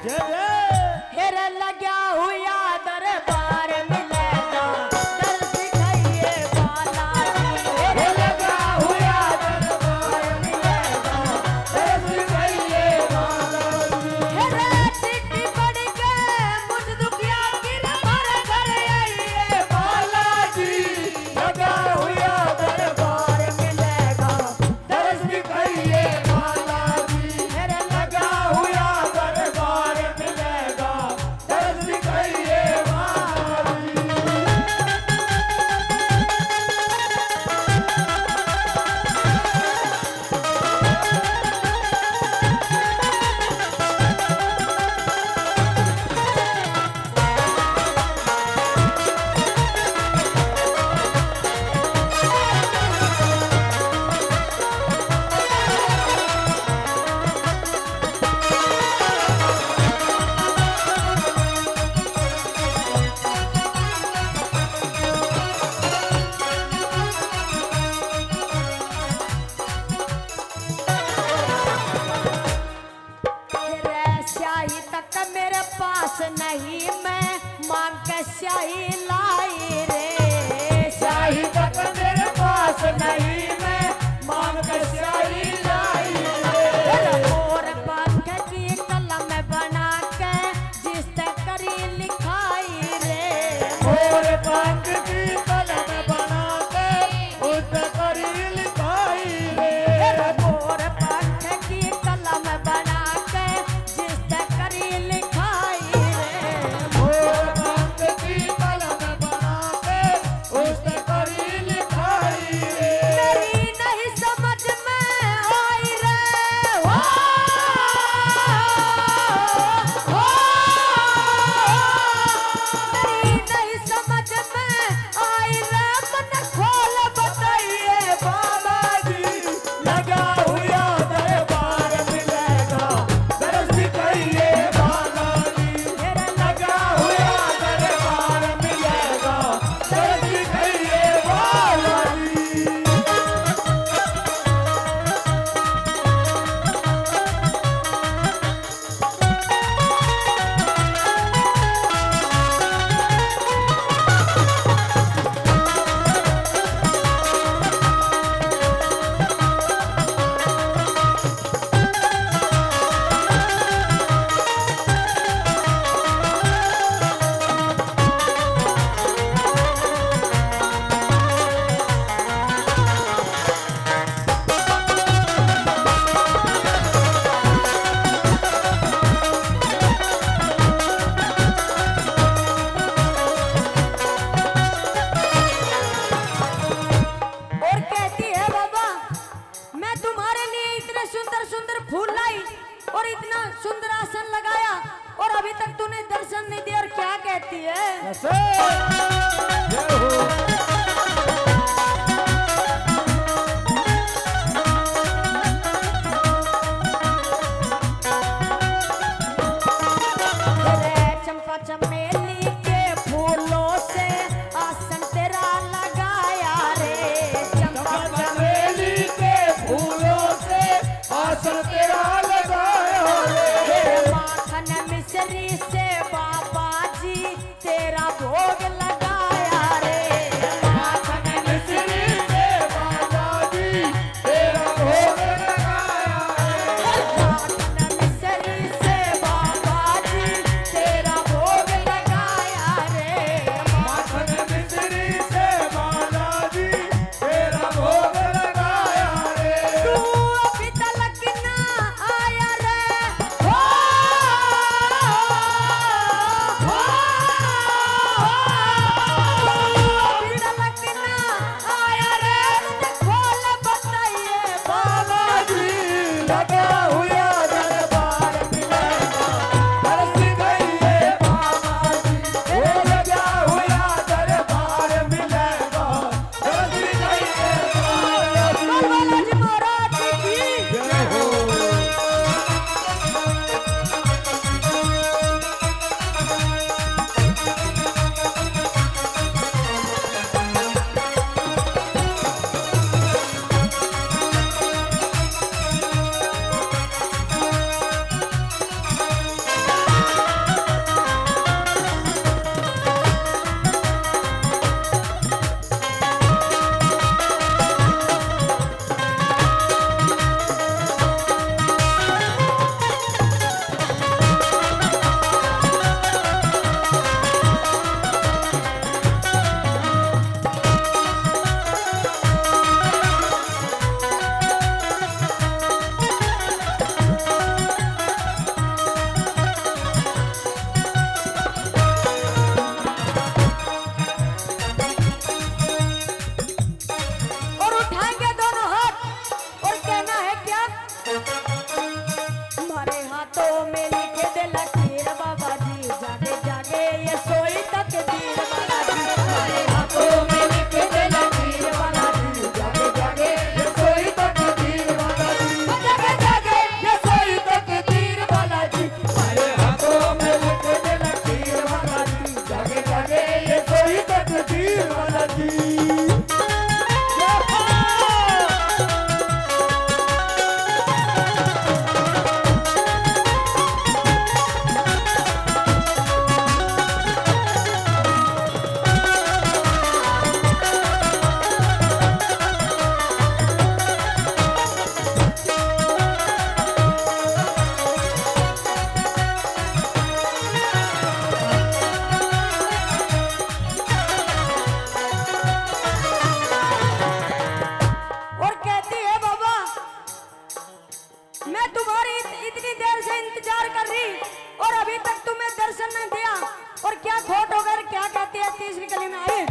हेरे लग्या हुआ दरबार मिलेगा दर्द दिखाइए बालाजी। हेरे लगा हुआ दरबार मिलेगा दर्द दिखाइए बालाजी। हेरे चिट्ठी पढ़ के मुझ दुखिया की भर घर आइए बालाजी। लगा हुआ दरबार मिलेगा दर्द दिखाइए बालाजी। हेरे लगा हुआ दरबार मिलेगा दर्द दिखाइए बालाजी। तेरे स्याही तक मेरे पास नहीं मैं मांग के स्याही लाई रे। स्याही तक मेरे पास नहीं मैं मांग के स्याही लाई रे। मोर पंख की कलम बना के जिस ते करी लिखाई रे। मोर पंख की कलम बना के उस ते करी लिखाई रे। मोर पंख की कलम बना के जिस ते करी लिखाई रे। मोर पंख की कलम बना के उस ते करी लिखाई रे। मेरी नहीं समझ में आई रे हो मेरी नहीं समझ में आई रे मन खोल बताइए बालाजी। लगा हुआ दरबार मिलेगा दर्द दिखाइए बालाजी। हेरे लगा हुआ दरबार मिलेगा दर्द दिखाइए बालाजी। और कहती है बाबा मैं तुम्हारे लिए इतने सुंदर सुंदर फूल लाई और इतना सुंदर आसन लगाया और अभी तक तूने दर्शन नहीं दिया और क्या कहती है। तेरे चंपा चमेली के फूलों से आसन तेरा लगाया रे। चंपा चमेली के फूलों से आसन तेरा लगाया रे। माखन मिश्री से बाबा जी तेरा भोग लगाया रे। माखन मिश्री से बाबा जी तेरा भोग लगाया रे। माखन मिश्री से बाबा जी तेरा भोग लगाया रे। माखन मिश्री से बाबा जी तेरा भोग लगाया रे। तू अभी तक ना आया रे हो तक तुम्हें दर्शन नहीं दिया और क्या खोट होकर क्या कहती है तीसरी गली में आई